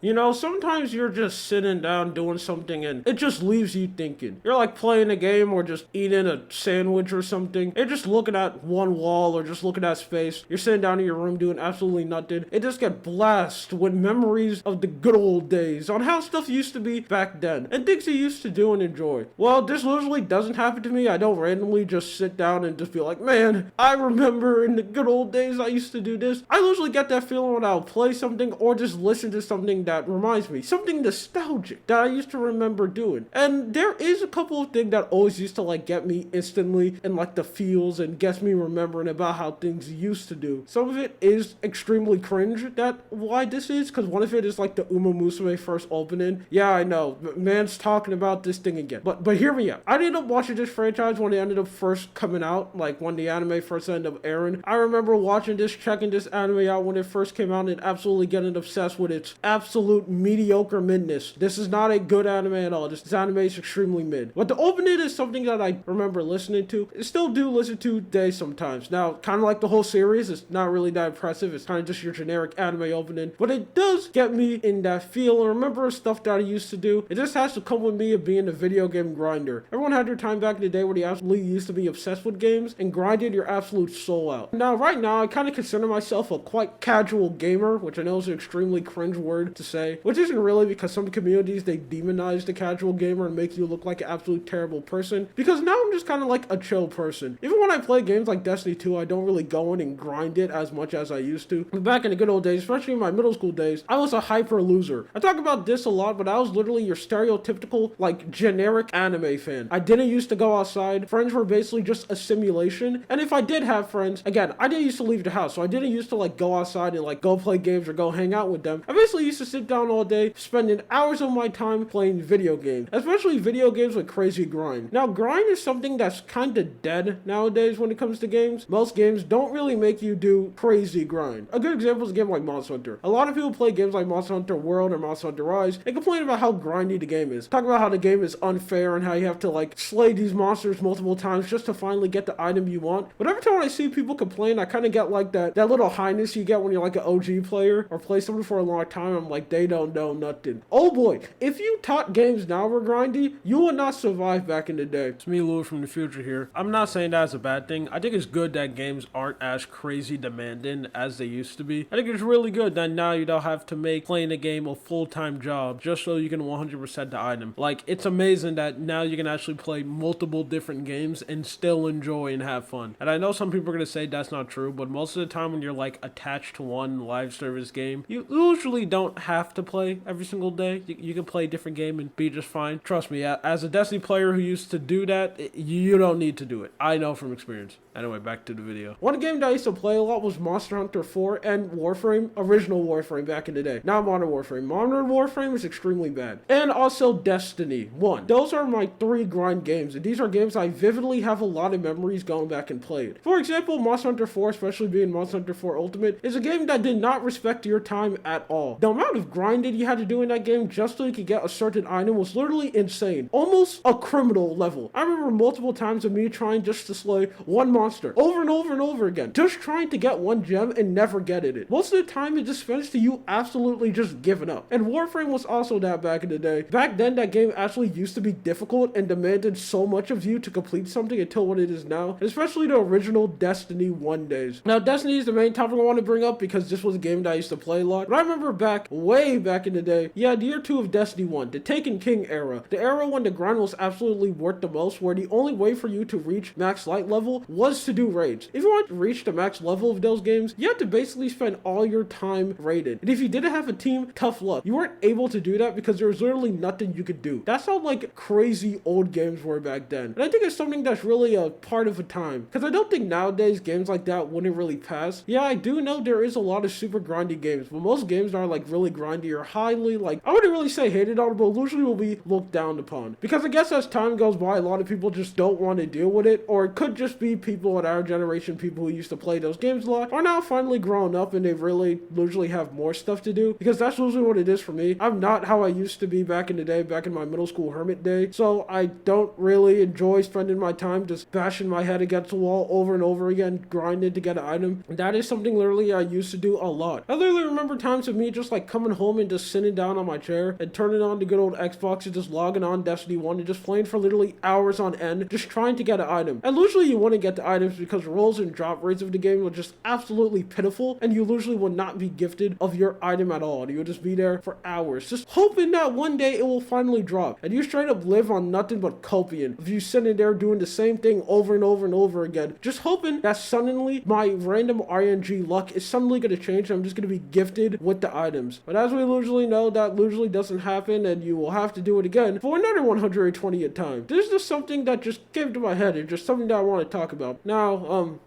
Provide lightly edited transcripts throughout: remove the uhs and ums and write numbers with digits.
You know, sometimes you're just sitting down doing something and it just leaves you thinking. You're like playing a game or just eating a sandwich or something. You're just looking at one wall or just looking at space. You're sitting down in your room doing absolutely nothing. It just get blasted with memories of the good old days on how stuff used to be back then and things you used to do and enjoy. Well, this literally doesn't happen to me. I don't randomly just sit down and just be like, man, I remember in the good old days I used to do this. I usually get that feeling when I'll play something or just listen to something that reminds me, something nostalgic that I used to remember doing. And there is a couple of things that always used to like get me instantly in like the feels and gets me remembering about how things used to do. Some of it is extremely cringe that why this is, because one of it is like the Uma Musume first opening. Yeah, I know, man's talking about this thing again. But hear me out. I ended up watching this franchise when it ended up first coming out, like when the anime first ended up airing. I remember watching this, checking this anime out when it first came out and absolutely getting obsessed with its absolute mediocre midness. This is not a good anime at all. This anime is extremely mid. But the opening is something that I remember listening to. I still do listen to today sometimes. Now, kind of like the whole series, it's not really that impressive. It's kind of just your generic anime opening. But it does get me in that feel and remember stuff that I used to do. It just has to come with me of being a video game grinder. Everyone had their time back in the day where they absolutely used to be obsessed with games and grinded your absolute soul out. Now, right now, I kind of consider myself a quite casual gamer, which I know is an extremely cringe word to say, which isn't really, because some communities, they demonize the casual gamer and make you look like an absolute terrible person, because now I'm just kind of like a chill person. Even when I play games like Destiny 2, I don't really go in and grind it as much as I used to. But back in the good old days, especially in my middle school days, I was a hyper loser. I talk about this a lot, but I was literally your stereotypical, like, generic anime fan. I didn't used to go outside. Friends were basically just a simulation. And if I did have friends, again, I didn't used to leave the house, so I didn't used to, like, go outside and, like, go play games or go hang out with them. I basically used to sit down all day, spending hours of my time playing video games, especially video games with crazy grind. Now, grind is something that's kind of dead nowadays when it comes to games. Most games don't really make you do crazy grind. A good example is a game like Monster Hunter. A lot of people play games like Monster Hunter World or Monster Hunter Rise and complain about how grindy the game is. Talk about how the game is unfair and how you have to like slay these monsters multiple times just to finally get the item you want. But every time I see people complain, I kind of get like that little highness you get when you're like an OG player or play something for a long time. I'm like, they don't know nothing. Oh boy, if you taught games now were grindy, you would not survive back in the day. It's me, Louis, from the future here. I'm not saying that's a bad thing. I think it's good that games aren't as crazy demanding as they used to be. I think it's really good that now you don't have to make playing a game a full-time job just so you can 100% the item. Like, it's amazing that now you can actually play multiple different games and still enjoy and have fun. And I know some people are going to say that's not true, but most of the time when you're like attached to one live service game, you usually don't have to play every single day. You can play a different game and be just fine. Trust me, as a Destiny player who used to do that, you don't need to do it. I know from experience. Anyway, back to the video. One game that I used to play a lot was Monster Hunter 4 and Warframe, original Warframe back in the day. Not Modern Warframe. Modern Warframe is extremely bad. And also Destiny 1. Those are my 3 grind games, and these are games I vividly have a lot of memories going back and played. For example, Monster Hunter 4, especially being Monster Hunter 4 Ultimate, is a game that did not respect your time at all. The amount of grinding you had to do in that game just so you could get a certain item was literally insane. Almost a criminal level. I remember multiple times of me trying just to slay one monster over and over and over again, just trying to get one gem and never getting it. Most of the time it just spends to you absolutely just giving up. And Warframe was also that back in the day. Back then that game actually used to be difficult and demanded so much of you to complete something until what it is now, especially the original Destiny 1 days. Now Destiny is the main topic I want to bring up because this was a game that I used to play a lot. But I remember way back in the day, yeah, the year 2 of Destiny 1, the Taken King era. The era when the grind was absolutely worth the most, where the only way for you to reach max light level was to do raids. If you want to reach the max level of those games, you had to basically spend all your time raided. And if you didn't have a team, tough luck. You weren't able to do that because there was literally nothing you could do. That's how like crazy old games were back then. And I think it's something that's really a part of a time. Because I don't think nowadays games like that wouldn't really pass. Yeah, I do know there is a lot of super grindy games, but most games are like really grindy or highly like, I wouldn't really say hated on, but usually will be looked down upon. Because I guess as time goes by, a lot of people just don't want to deal with it, or it could just be people at our generation, people who used to play those games a lot, are now finally grown up and they really usually have more stuff to do, because that's usually what it is for me. I'm not how I used to be back in the day, back in my middle school hermit day, so I don't really enjoy spending my time just bashing my head against the wall over and over again, grinding to get an item. And that is something literally I used to do a lot. I literally remember times of me just like coming coming home and just sitting down on my chair and turning on the good old Xbox and just logging on Destiny 1 and just playing for literally hours on end, just trying to get an item. And usually you wouldn't get the items because rolls and drop rates of the game were just absolutely pitiful, and you usually would not be gifted of your item at all. You would just be there for hours, just hoping that one day it will finally drop. And you straight up live on nothing but copium of you sitting there doing the same thing over and over and over again, just hoping that suddenly my random RNG luck is suddenly going to change and I'm just going to be gifted with the items. But as we usually know, that usually doesn't happen, and you will have to do it again for another 120th time. This is just something that just came to my head and just something that I want to talk about. Now,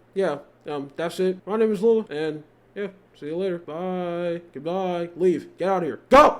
that's it. My name is Lula, and yeah, see you later. Bye. Goodbye. Leave. Get out of here. Go!